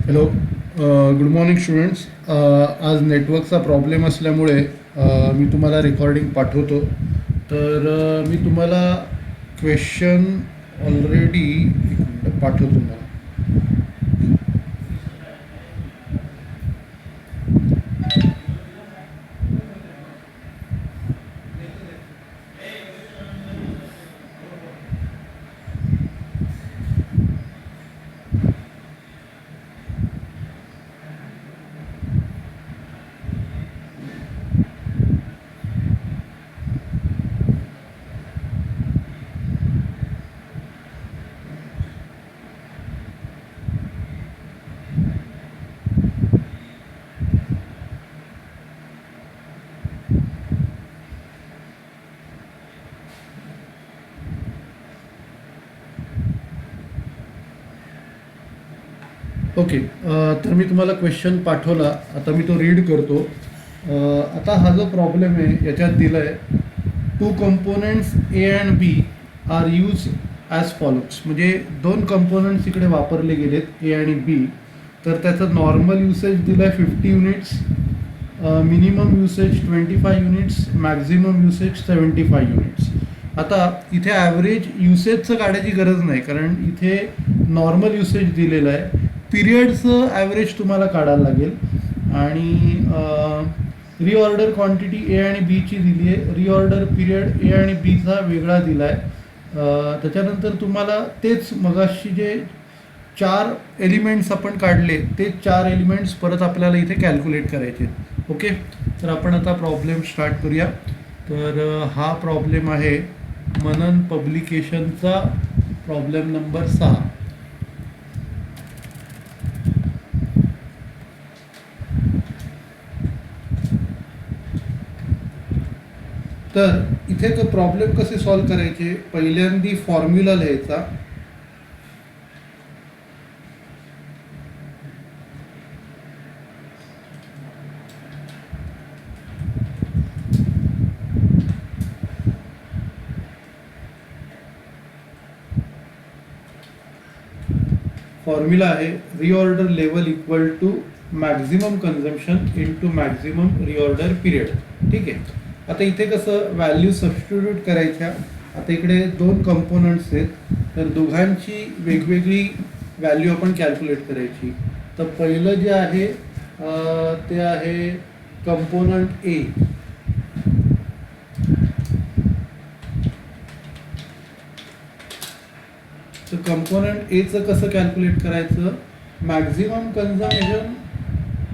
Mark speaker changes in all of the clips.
Speaker 1: Hello. Good morning students. आज नेटवर्कचा problem असल्यामुळे मी तुम्हाला रेकॉर्डिंग पाठवतो. तर मी तुम्हाला क्वेश्चन ऑलरेडी पाठवतो तुम्हाला. ओके. तर मी तुम्हाला क्वेश्चन पाठवला. आता मी तो रीड करतो. आता हा जो प्रॉब्लेम आहे याच्यात दिलं आहे, two components A and B are use as follows. म्हणजे दोन कंपोनंट्स इकडे वापरले गेलेत, ए आणि बी. तर त्याचं नॉर्मल युसेज दिलं आहे 50 units, minimum usage 25 units, maximum usage 75 units. आता इथे ॲव्हरेज युसेजचं काढायची गरज नाही, कारण इथे नॉर्मल युसेज दिलेलं आहे. पिरियडचं ॲव्हरेज तुम्हाला काढायला लागेल. आणि रिऑर्डर क्वांटिटी ए आणि बीची दिली आहे, रिऑर्डर पिरियड ए आणि बीचा वेगळा दिला आहे. त्याच्यानंतर तुम्हाला तेच मगाशी जे 4 एलिमेंट्स आपण काढले ते 4 एलिमेंट्स परत आपल्याला इथे कॅल्क्युलेट करायचे. ओके. तर आपण आता प्रॉब्लेम स्टार्ट करूया. तर हा प्रॉब्लेम आहे मनन पब्लिकेशनचा प्रॉब्लेम नंबर 6. तर इथे तो प्रॉब्लेम कसे सॉल्व करायचे, पहिल्यांदी फॉर्म्युला लिहायचा. फॉर्म्युला आहे reorder level equal to maximum consumption into maximum reorder period. ठीक आहे. आता इथे कसं व्हॅल्यू सबस्टिट्यूट करायच्या. आता इकडे 2 कंपोनंट्स आहेत, तर दोघांची वेगवेगळी व्हॅल्यू आपण कॅल्क्युलेट करायची. तर पहिलं जे आहे ते आहे कंपोनंट ए. तर कंपोनंट एचं कसं कॅल्क्युलेट करायचं, मॅक्झिमम कन्झम्पशन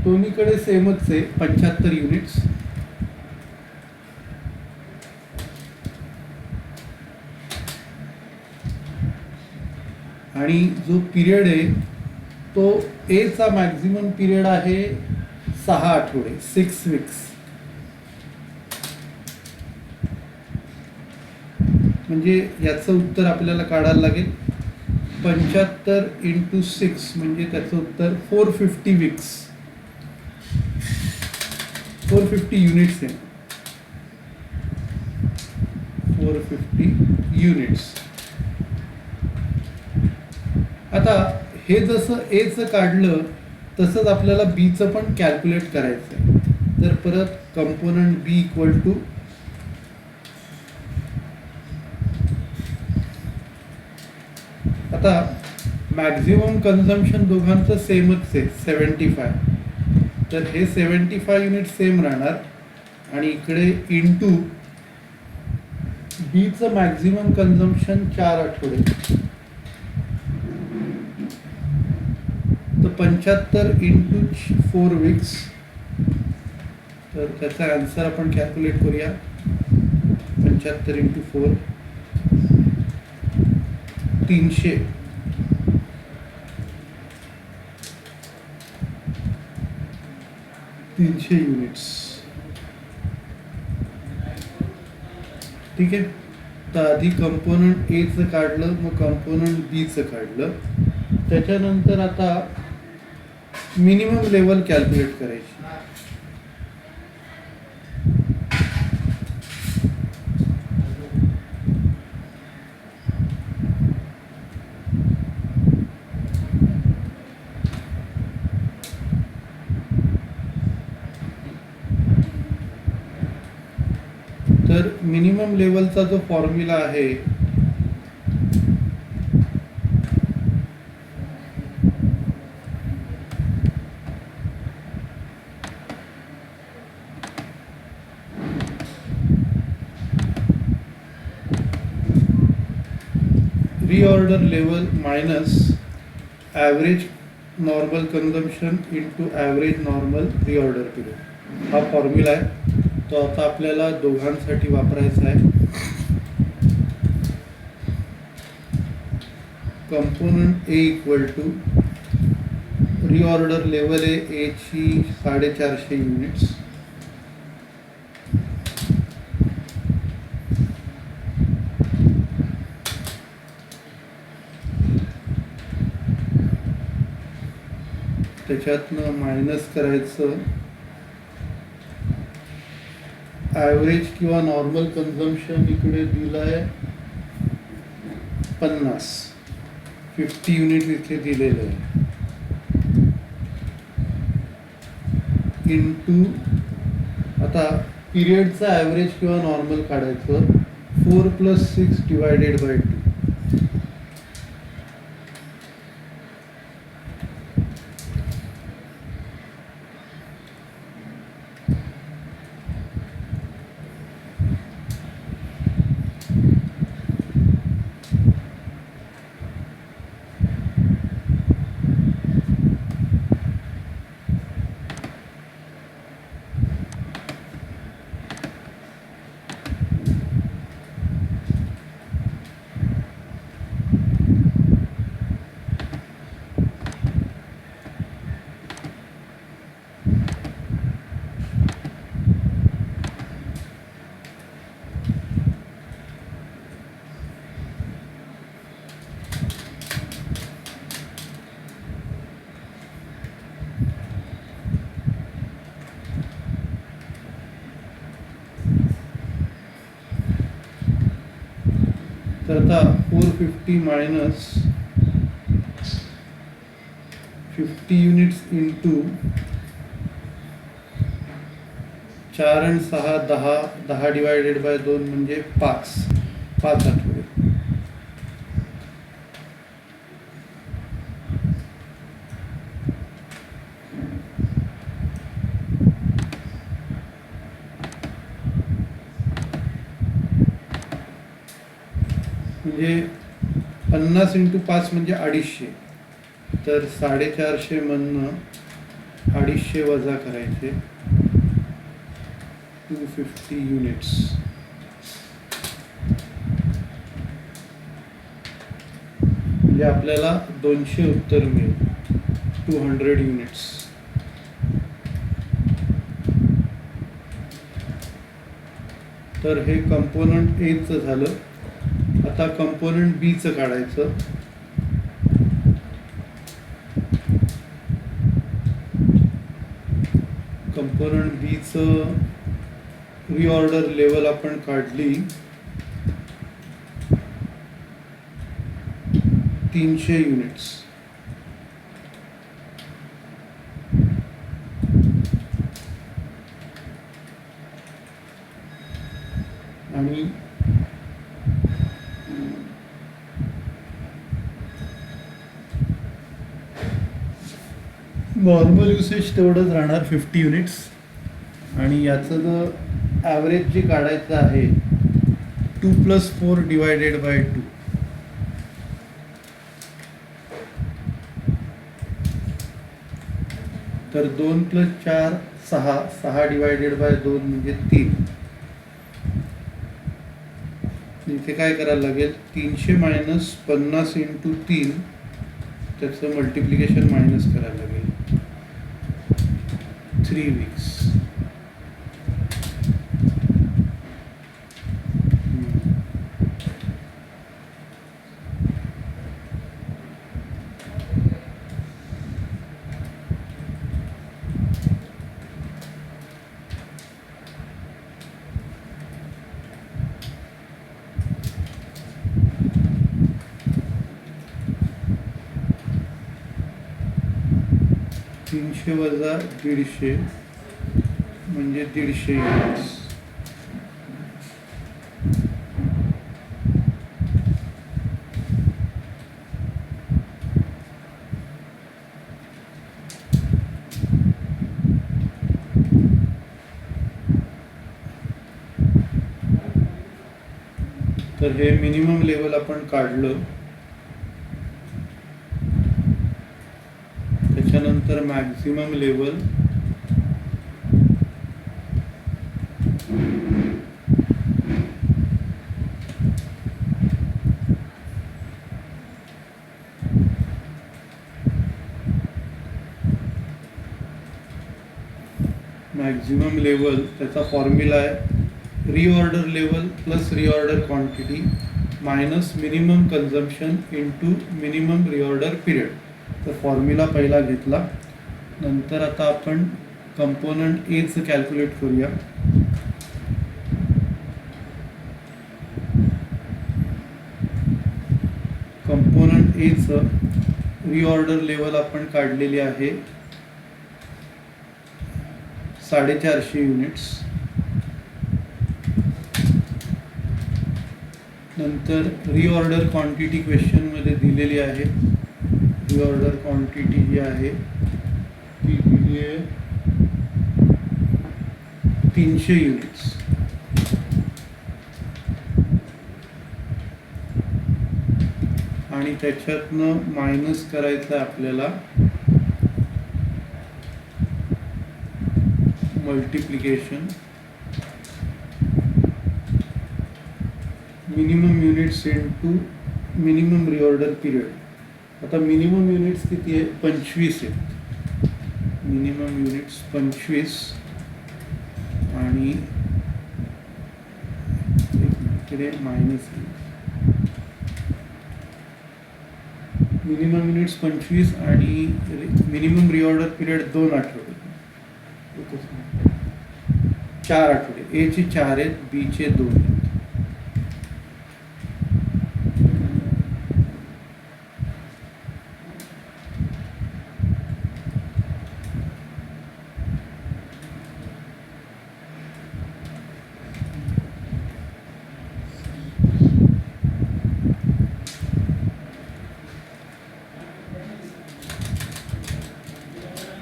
Speaker 1: दोन्हीकडे सेमच आहे, 75 युनिट्स. आणि जो पिरियड आहे तो एचा मॅक्झिमम पिरियड आहे 6 आठवडे, 6 वीक्स. म्हणजे याचं उत्तर आपल्याला काढायला लागेल 75 इंटू 6, म्हणजे त्याचं उत्तर 450 वीक्स, 450 युनिट्स आहे, 450 युनिट्स. आता हे जसं एचं काढलं तसंच आपल्याला बीचं पण कॅल्क्युलेट करायचं आहे. तर परत कंपोनंट बी इक्वल टू आता मॅक्झिमम कन्झम्पशन दोघांचं सेमच आहे 75. तर हे 75 युनिट सेम राहणार. आणि इकडे इंटू बीचं मॅक्झिमम कन्झम्पशन 4 आठवडे, तर 75 इंटू 4 वीक्स. तर त्याचा आन्सर आपण कॅल्क्युलेट करूया. 75 इंटू 4 300. युनिट्स. ठीक आहे. तर आधी कंपोनंट एचं काढलं, मग कंपोनंट बीचं काढलं. त्याच्यानंतर आता मिनिमम लेवल कॅल्क्युलेट करायची. तर मिनिमम लेवलचा जो फॉर्म्युला आहे reorder level minus average normal consumption into average normal reorder period हा फॉर्म्युला आहे तो आता आपल्याला दोघांसाठी वापरायचा आहे. Component A equal to reorder level आहे ए ची 450 युनिट्स त्याच्यातनं मायनस करायचं ॲव्हरेज किंवा नॉर्मल कन्झम्पशन इकडे दिलं आहे 50 युनिट इथे दिलेलं आहे इंटू आता पिरियडचा ॲव्हरेज किंवा नॉर्मल काढायचं 4 + 6 डिवायडेड बाय 2 तर आता 450 मायनस 50 युनिट्स इंटू 4 आणि 6 10 डिवायडेड बाय 2 म्हणजे 5 आठवडे. म्हणजे 50 × 5 म्हणजे 250 तर 450 मधनं 250 वजा करायचे 250 युनिट्स म्हणजे आपल्याला 200 उत्तर मिळेल 200 युनिट्स. तर हे कंपोनंट ए चं झालं. आता कंपोनंट बी चं काढायचं. कंपोनंट बी चं रिऑर्डर लेवल आपण काढली 300 युनिट्स आणि नॉर्मल युसेज तेवढंच राहणार 50 युनिट्स आणि याचं जो ॲव्हरेज जे काढायचं आहे 2 + 4 डिवायडेड बाय 2 तर 2 + 4 6 डिवायडेड बाय 2 म्हणजे 3. इथे काय करायला लागेल 300 मायनस 50 × 3 त्याचं मल्टिप्लिकेशन मायनस करायला लागेल 3 वीक्स. तीनशे वजा 150 म्हणजे 150 युनिट्स. तर हे मिनिमम लेवल आपण काढलं, त्याच्यानंतर मॅक्झिमम लेवल, मॅक्झिमम लेवल त्याचा फॉर्म्युला आहे reorder level plus reorder quantity minus minimum consumption into minimum reorder period. तर फॉर्म्युला पहिला घेतला. नंतर आता आपण कंपोनंट एचं कॅल्क्युलेट करूया. कंपोनंट एचं रिऑर्डर लेवल आपण काढलेली आहे 450 युनिट्स. नंतर रिऑर्डर क्वांटिटी क्वेश्चनमध्ये दिलेली आहे. रिऑर्डर क्वांटिटी जी आहे ती दिली आहे 300 युनिट्स. आणि त्याच्यातनं मायनस करायचं आहे आपल्याला multiplication minimum units into minimum reorder period. आता मिनिमम युनिट्स किती आहे? 25 आहेत. मिनिमम युनिट्स 25 आणि इकडे मायनस मिनिमम युनिट्स 25 आणि मिनिमम रिऑर्डर पिरियड 2 आठवडे, 4 आठवडे. ए चे 4 आहेत, बी चे 2 आहेत.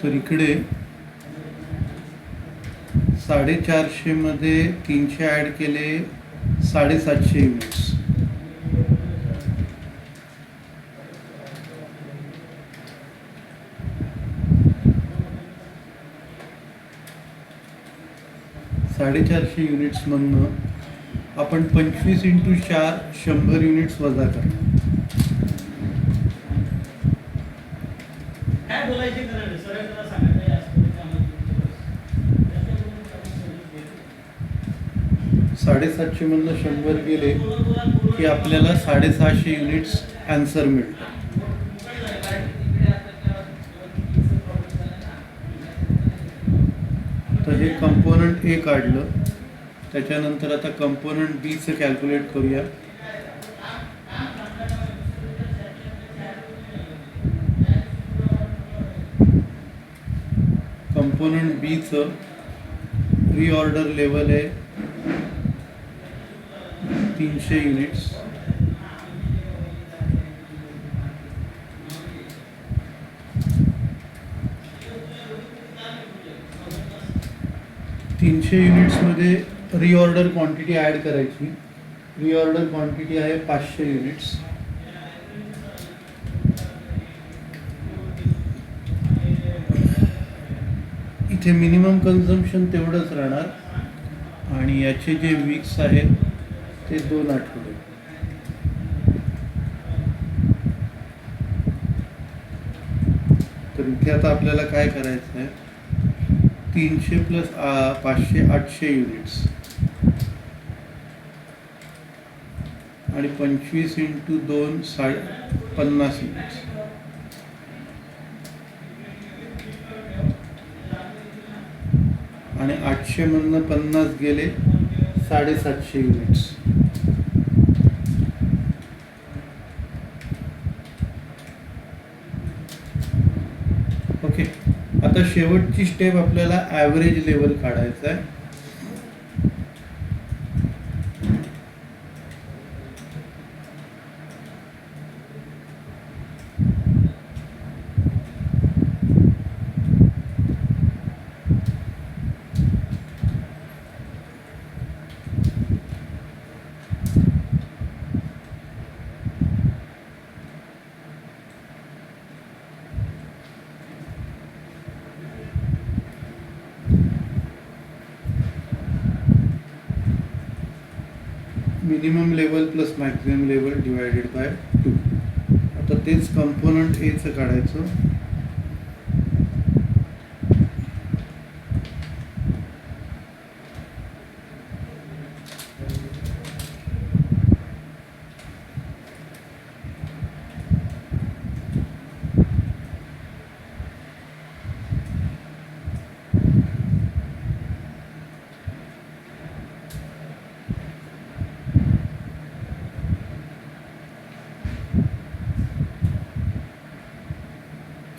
Speaker 1: तर इकडे 450 मध्ये 300 ॲड केले 750 युनिट्स. साडेचारशे युनिट्स मधनं आपण 25 इंटू 4 100 युनिट्स वजा करणार. साडेसातशे मधनं 100 गेले की आपल्याला 650 युनिट्स आन्सर मिळतात. तर हे कंपोनंट ए काढलं. त्याच्यानंतर आता कंपोनंट बी चं कॅल्क्युलेट करूया. कंपोनंट बी चं रिऑर्डर लेवल आहे 300 युनिट्स. युनिट्समध्ये रिऑर्डर क्वांटिटी ॲड करायची. रिऑर्डर क्वांटिटी आहे 500 युनिट्स. इथे मिनिमम कन्झम्पशन तेवढंच राहणार आणि याचे जे वीक्स आहेत ते 2 आठवडे. तर इथे आता आपल्याला काय करायचं आहे? 300 प्लस 500 800 युनिट्स आणि 25 इंटू 2 50 युनिट्स. आणि 800 मधनं 50 गेले 750 युनिट्स. ओके. आता शेवटची स्टेप आपल्याला ॲव्हरेज लेवल काढायचं आहे. Minimum level plus maximum level divided by 2. आता तेच कंपोनंट एचं काढायचं.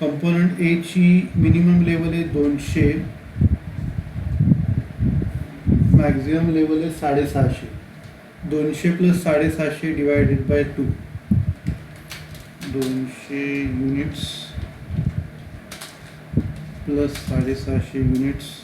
Speaker 1: कंपोनंट ए ची मिनिमम लेवल आहे 200, मॅक्झिमम लेवल आहे 650. 200 plus 750 divided by 2. 200 units plus 750 units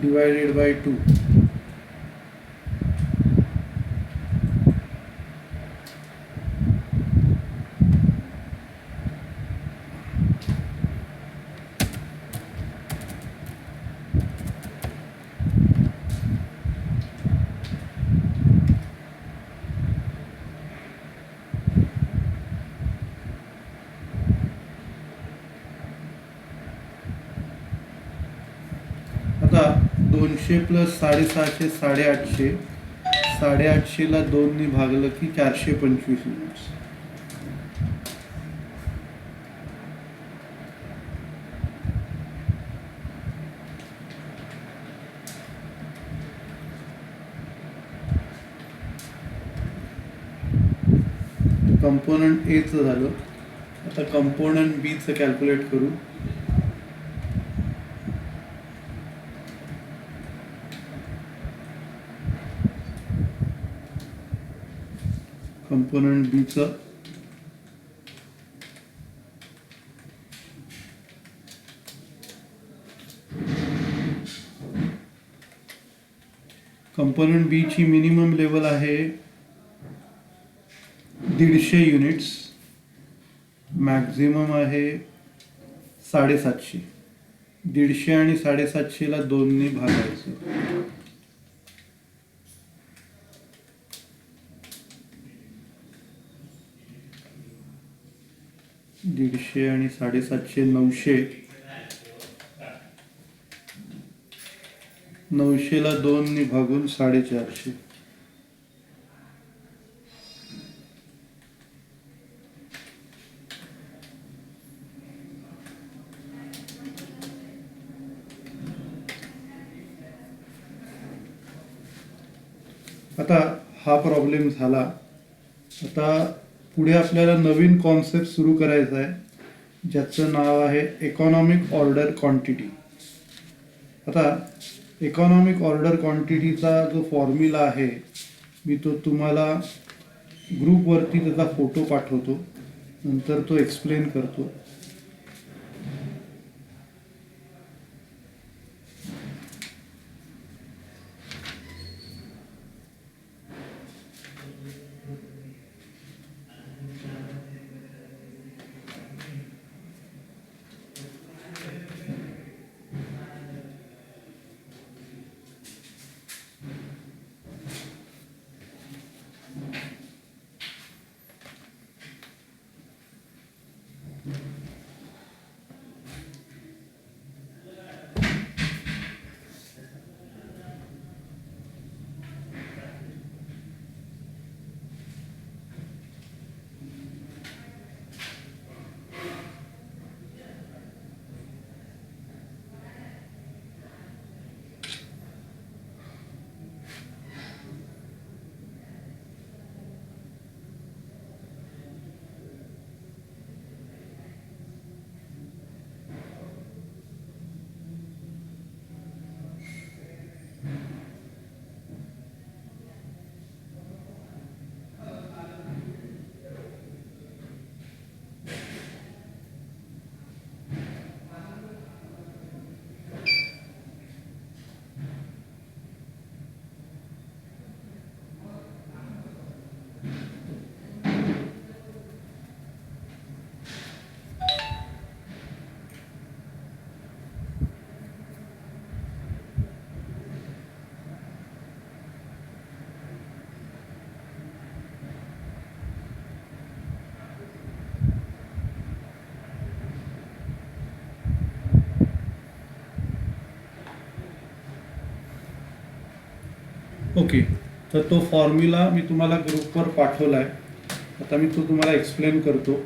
Speaker 1: divided by 2. आता 200 प्लस 750 850. 850ला 2 भागलं की 425 युनिट्स. कंपोनंट एचं झालं. आता कंपोनंट बीचं कॅल्क्युलेट करू. कंपोनंट बीचं कंपोनंट बी ची मिनिमम लेवल आहे 150 युनिट्स, मॅक्झिमम आहे 750. 150 आणि 750ला 2 भागायचं. दीडशे आणि 750 900. 900ला 2 भागून 450. आता हा प्रॉब्लेम झाला. आता पुढे आपल्याला नवीन कॉन्सेप्ट सुरू करायचा आहे ज्याचं नाव आहे इकॉनॉमिक ऑर्डर क्वांटिटी. आता इकॉनॉमिक ऑर्डर क्वांटिटीचा जो फॉर्म्युला आहे मी तो तुम्हाला ग्रुपवरती त्याचा फोटो पाठवतो, नंतर तो एक्सप्लेन करतो. ओके, तर तो फॉर्म्युला मी तुम्हाला ग्रुपवर पाठवला आहे. आता मी तो तुम्हाला एक्सप्लेन करतो.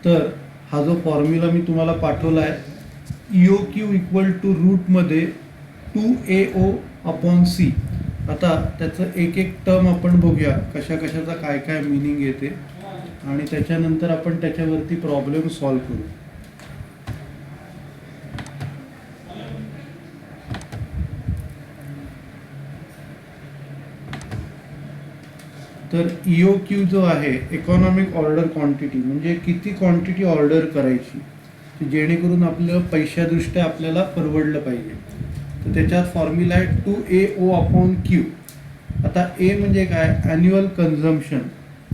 Speaker 1: तर हा जो फॉर्म्युला मी तुम्हाला पाठवला आहे, EO क्यू इक्वल टू रूटमध्ये 2AO अपॉन सी. आता त्याचं एक एक टर्म आपण बघूया, कशा कशाचा काय काय मिनिंग येते, आणि त्याच्यानंतर आपण त्याच्यावरती प्रॉब्लेम सॉल्व करू. तर EO क्यू जो आहे, इकॉनॉमिक ऑर्डर क्वांटिटी, म्हणजे किती क्वांटिटी ऑर्डर करायची जेणेकरून आपलं पैशादृष्ट्या आपल्याला परवडलं पाहिजे. तर त्याच्यात फॉर्म्युला आहे 2AO अपॉन क्यू. आता ए म्हणजे काय, ॲन्युअल कन्झम्पशन,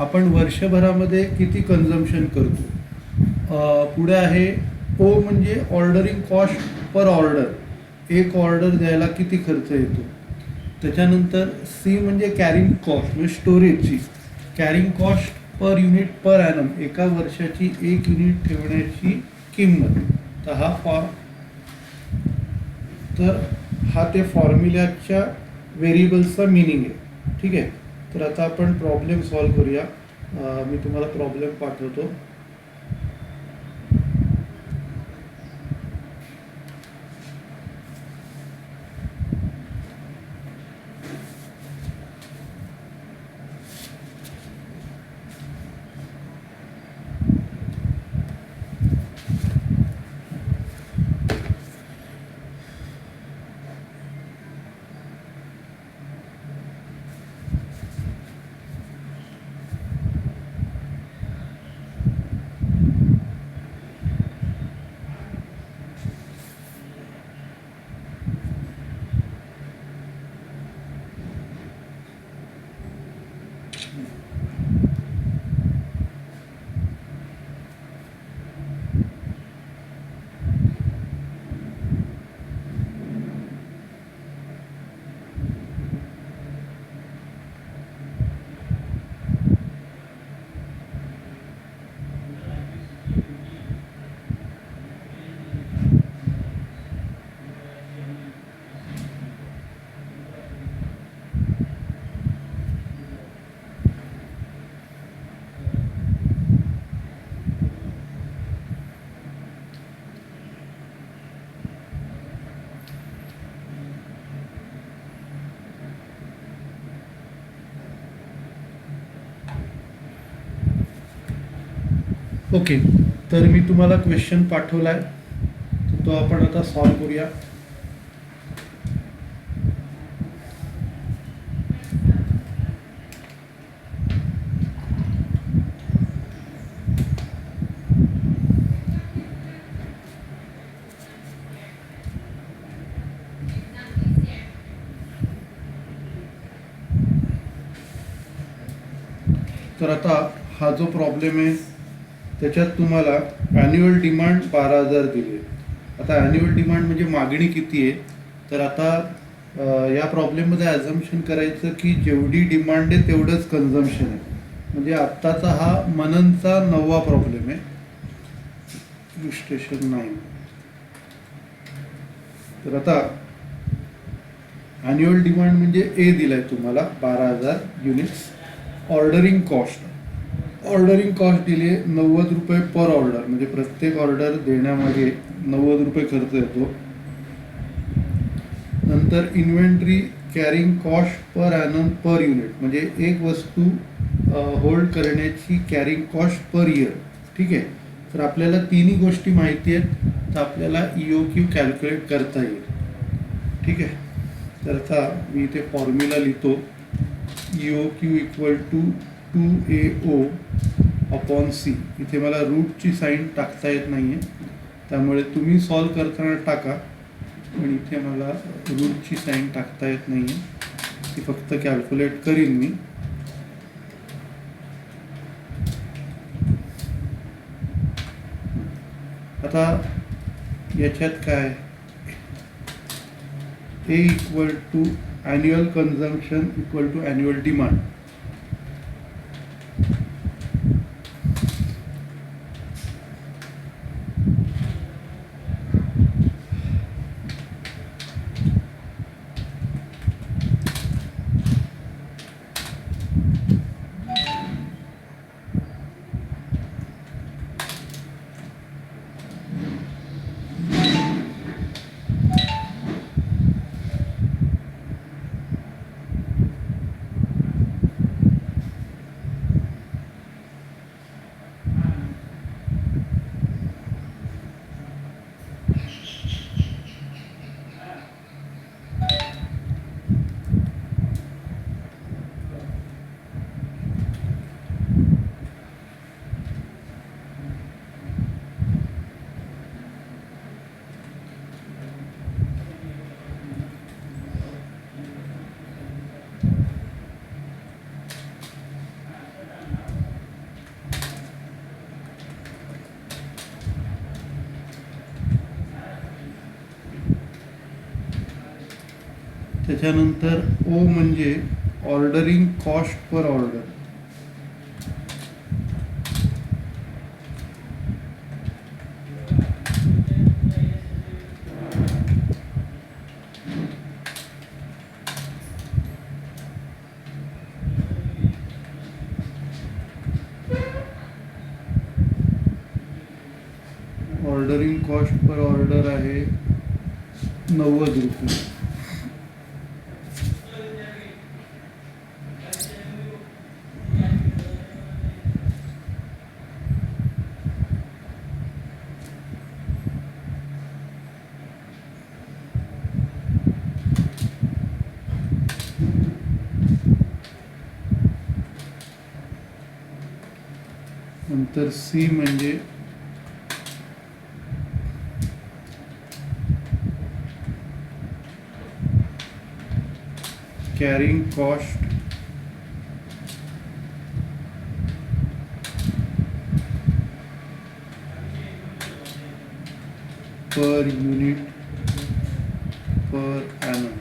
Speaker 1: आपण वर्षभरामध्ये किती कन्झम्पशन करतो. पुढे आहे ओ म्हणजे ऑर्डरिंग कॉस्ट पर ऑर्डर, एक ऑर्डर द्यायला किती खर्च येतो. त्याच्यानंतर सी म्हणजे कॅरिंग कॉस्ट, म्हणजे स्टोरेजची carrying cost per unit per annum, एका वर्षाची एक युनिट ठेवण्याची किंमत. तर हा ते फॉर्म्युल्याच्या व्हेरिएबल्सचा मिनिंग आहे. ठीक आहे, तर आता आपण प्रॉब्लेम सॉल्व करूया. मी तुम्हाला प्रॉब्लेम पाठवतो. ओके, तर मी तुम्हाला क्वेश्चन पाठवला आहे, तर तो आपण आता सॉल्व करूया. तर आता हा जो प्रॉब्लेम आहे त्याच्यात तुम्हाला ॲन्युअल डिमांड 12,000 दिली आहे. आता ॲन्युअल डिमांड म्हणजे मागणी किती आहे, तर आता या प्रॉब्लेममध्ये ॲझम्पशन करायचं की जेवढी डिमांड आहे तेवढंच कन्झम्पशन आहे. म्हणजे आत्ताचा हा मननचा 9वा प्रॉब्लेम आहे. इल्युस्ट्रेशन 9. तर आता ॲन्युअल डिमांड म्हणजे ए दिलाय तुम्हाला 12,000 युनिट्स. ऑर्डरिंग कॉस्ट दिली आहे 90 रुपये पर ऑर्डर, म्हणजे प्रत्येक ऑर्डर देण्यामागे 90 रुपये खर्च येतो. नंतर inventory carrying cost per annum per unit, म्हणजे एक वस्तू होल्ड करण्याची कॅरिंग कॉस्ट पर इयर. ठीक आहे. तर आपल्याला तिन्ही गोष्टी माहिती आहेत, तर आपल्याला EOQ कॅल्क्युलेट करता येईल. ठीक आहे. तर आता मी इथे फॉर्म्युला लिहितो. EOQ equal to 2AO upon C. इथे मला रूटची साईन टाकता येत नाही आहे, त्यामुळे तुम्ही सॉल्व करताना टाका, पण इथे मला रूटची साईन टाकता येत नाही आहे, ती फक्त कॅल्क्युलेट करीन मी. आता याच्यात काय, A equal to annual consumption equal to annual demand. त्याच्यानंतर ओ म्हणजे ordering cost per order. Ordering cost per order आहे 90 रुपये. नंतर सी म्हणजे carrying cost per unit per annum.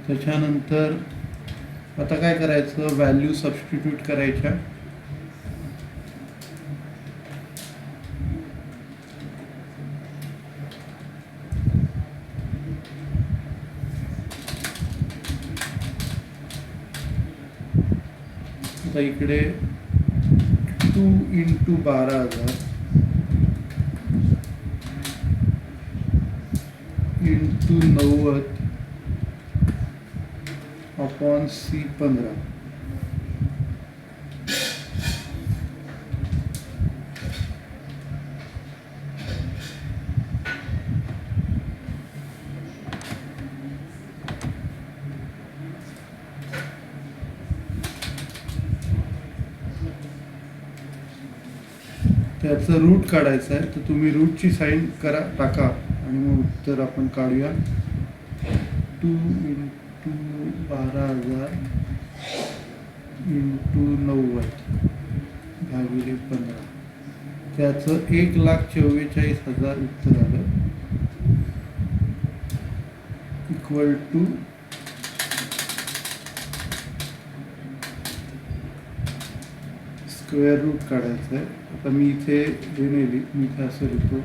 Speaker 1: त्याच्यानंतर आता काय करायचं, व्हॅल्यू सबस्टिट्यूट करायच्या. आता इकडे 2 × 12,000 × 90 अपॉन C 15. त्याचं रूट काढायचं आहे, तर तुम्ही रूटची साईन टाका आणि मग उत्तर आपण काढूया. 2 × 12,000 × 90 भागिले 15. त्याचं 1,44,000 उत्तर आलं, इक्वल टू स्क्वेअर रूट काढायचं आहे. आता मी इथे लिहिली, मी इथे असं लिहितो,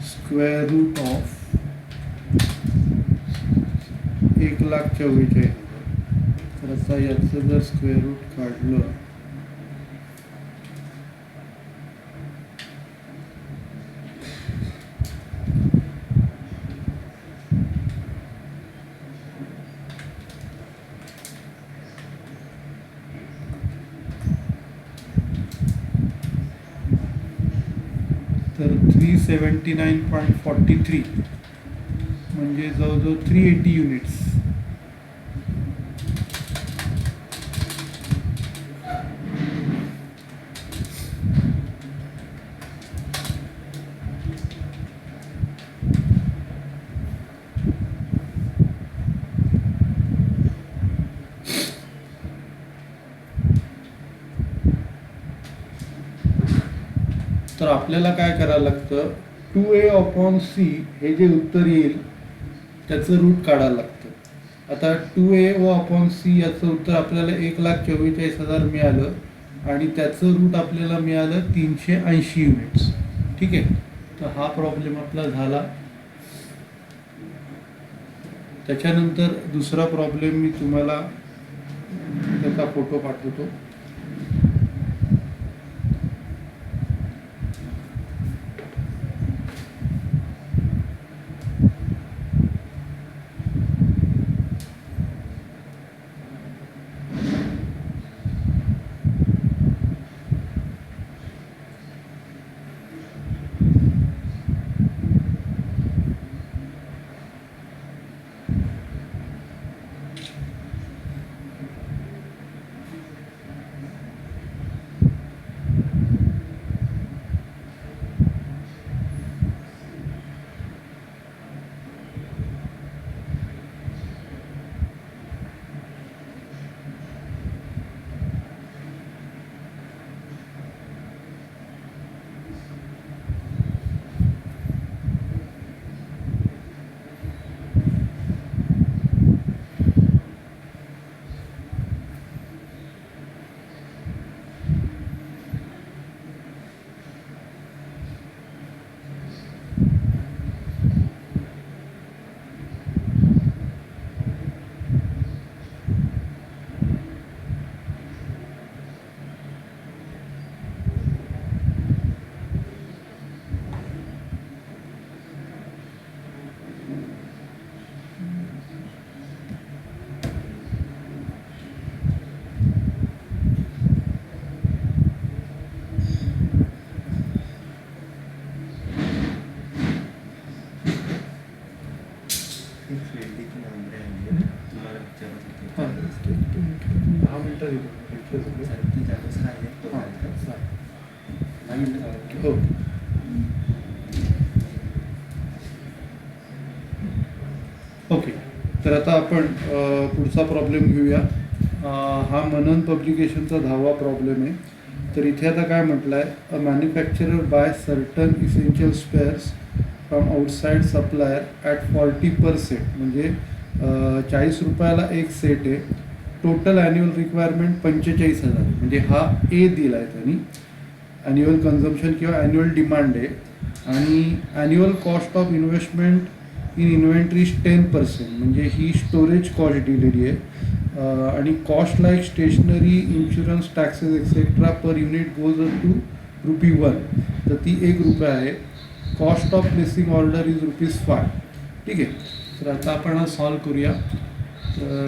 Speaker 1: स्क्वेअर रूट ऑफ 1,44,000. तर आता याचं जर स्क्वेअर रूट काढलं तर 379.43 म्हणजे जवळजवळ 380 युनिट्स. तर आपल्याला काय करावं लागतं, 2a/c हे जे उत्तर येईल त्याचं रूट काढायला लागतं. आता 2a/c याचं उत्तर आपल्याला 1,44,000 मिळालं आणि त्याचं रूट आपल्याला मिळालं 380 युनिट्स. ठीक आहे, तर हा प्रॉब्लेम आपला झाला. त्याच्यानंतर दुसरा प्रॉब्लेम मी तुम्हाला त्याचा फोटो पाठवतो. ओके, तर आता आपण पुढचा प्रॉब्लेम घेऊया. हा मनन पब्लिकेशनचा 10वा प्रॉब्लेम आहे. तर इथे आता काय म्हटलं आहे, a manufacturer buy certain essential spares from outside supplier at 40%, म्हणजे 40 रुपयाला एक सेट आहे. टोटल ॲन्युअल रिक्वायरमेंट 45,000, म्हणजे हा ए दिला आहे त्यांनी. ॲन्युअल कन्झम्पशन किंवा ॲन्युअल डिमांड आहे आणि annual cost of investment in inventories 10%, म्हणजे ही स्टोरेज कॉस्ट दिलेली आहे. आणि cost like stationery, insurance, taxes etcetera per unit goes to ₹1, तर ती ₹1 आहे. Cost of placing order is ₹5. ठीक आहे, तर आता आपण हा सॉल्व करूया. तर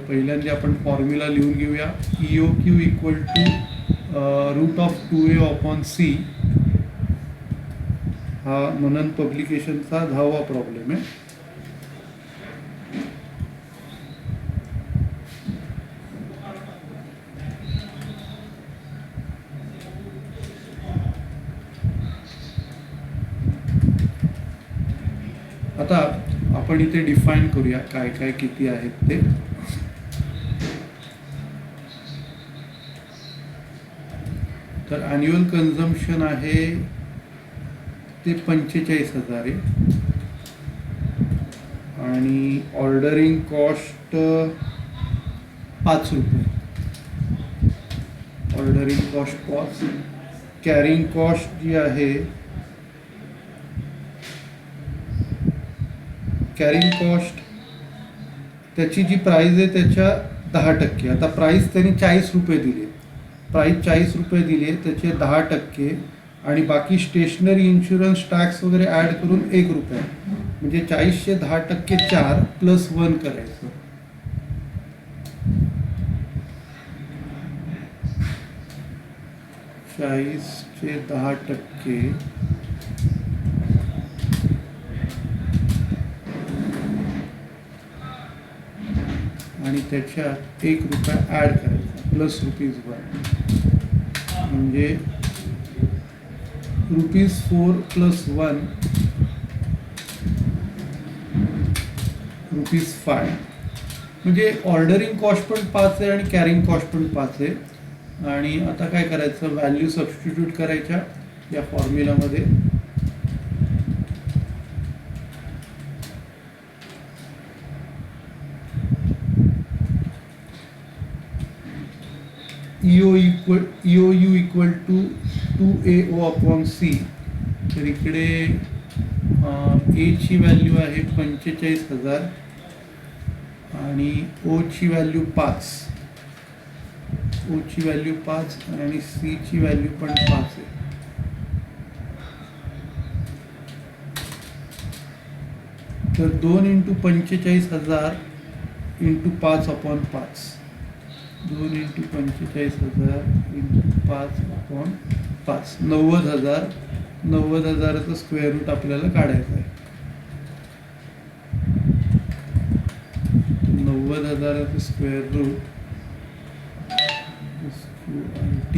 Speaker 1: पहिल्यांदा आपण फॉर्म्युला लिहून घेऊया. EOQ equal to √2a/c. हा मनन पब्लिकेशनचा 10वा प्रॉब्लेम आहे. आपण इथे डिफाईन करूया काय काय किती आहेत ते. तर ॲन्युअल कन्झम्पशन आहे ते 45,000 आहे आणि ऑर्डरिंग कॉस्ट 5 रुपये. Ordering cost 5. कॅरिंग कॉस्ट जी आहे, कॅरिंग कॉस्ट त्याची जी प्राईस आहे त्याच्या 10%. आता प्राईस त्यांनी 40 रुपये दिली, प्राईस 40 रुपये दिली आहे, त्याचे 10% आणि बाकी स्टेशनरी इन्शुरन्स टॅक्स वगैरे ॲड करून 1 रुपया, म्हणजे 40चे 10% 4 + 1 करायचं. चे 10% आणि त्याच्यात 1 रुपया ॲड करायचा +1, म्हणजे ₹4 + 1 ₹5. म्हणजे ऑर्डरिंग कॉस्ट पण 5 आहे आणि कॅरिंग कॉस्ट पण 5 आहे. आणि आता काय करायचं, व्हॅल्यू सबस्टिट्यूट करायच्या या फॉर्म्युलामध्ये. EOU equal to 2AO/C. तर इकडे ए ची व्हॅल्यू आहे 45,000 आणि ओ ची व्हॅल्यू 5. ओ ची व्हॅल्यू 5 आणि सी ची व्हॅल्यू पण 5 आहे. तर 2 × 45,000 × 5/5. 2 × 45,000 × 5/5 90,000. 90,000चं स्क्वेअर रूट आपल्याला काढायचं आहे. 90,000चं स्क्वेअर रूट SQRT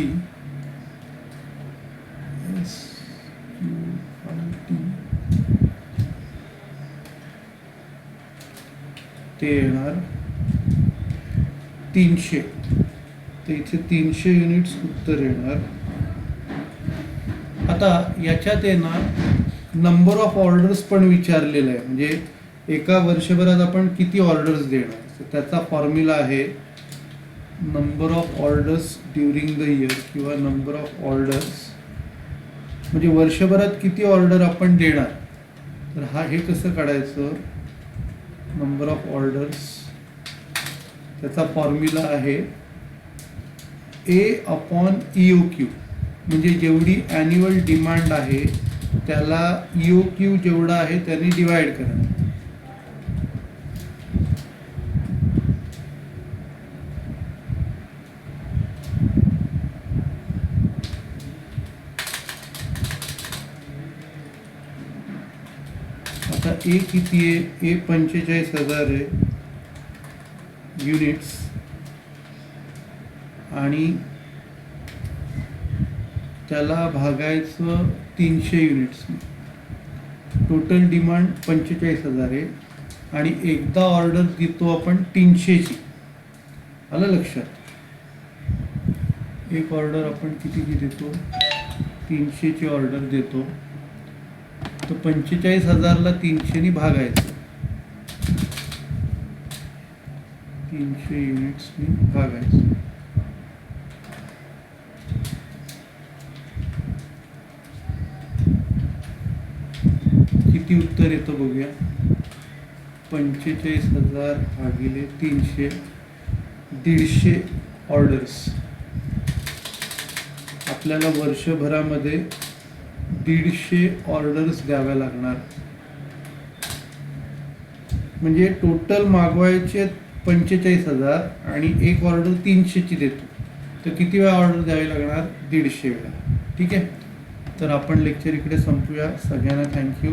Speaker 1: ते येणार 300. तर इथे 300 युनिट्स उत्तर येणार. आता याच्यात येणार नंबर ऑफ ऑर्डर्स पण विचारलेलं आहे, म्हणजे एका वर्षभरात आपण किती ऑर्डर्स देणार. तर त्याचा फॉर्म्युला आहे number of orders during the year किंवा नंबर ऑफ ऑर्डर्स, म्हणजे वर्षभरात किती ऑर्डर आपण देणार. तर हे कसं काढायचं, नंबर ऑफ ऑर्डर्स, त्याचा फॉर्म्युला आहे A/EOQ, म्हणजे जेवढी ॲन्युअल डिमांड आहे त्याला EOQ जेवढा आहे त्याने डिवाइड करा. आता ए किती आहे, 45,000 आहे युनिट्स आणि त्याला भागायचं 300 युनिट्स. टोटल डिमांड 45,000 आहे आणि एकदा ऑर्डर देतो आपण 300ची. आलं लक्षात. एक ऑर्डर आपण कितीची देतो, 300ची ऑर्डर देतो. तर 45,000ला 300नी भागायचं, 300 युनिट्सनी भागायचं. किती उत्तर येतं बघूया. 45,000 भागिले 300, 150 ऑर्डर्स. आपल्याला वर्षभरामध्ये 150 ऑर्डर्स द्याव्या लागणार. म्हणजे टोटल मागवायचे 45,000 आणि एक ऑर्डर 300ची देतो, तर किती वेळा ऑर्डर द्यावी लागणार, 150 वेळा. ठीक आहे. तर आपण लेक्चर इकडे संपूया. सगळ्यांना थँक्यू.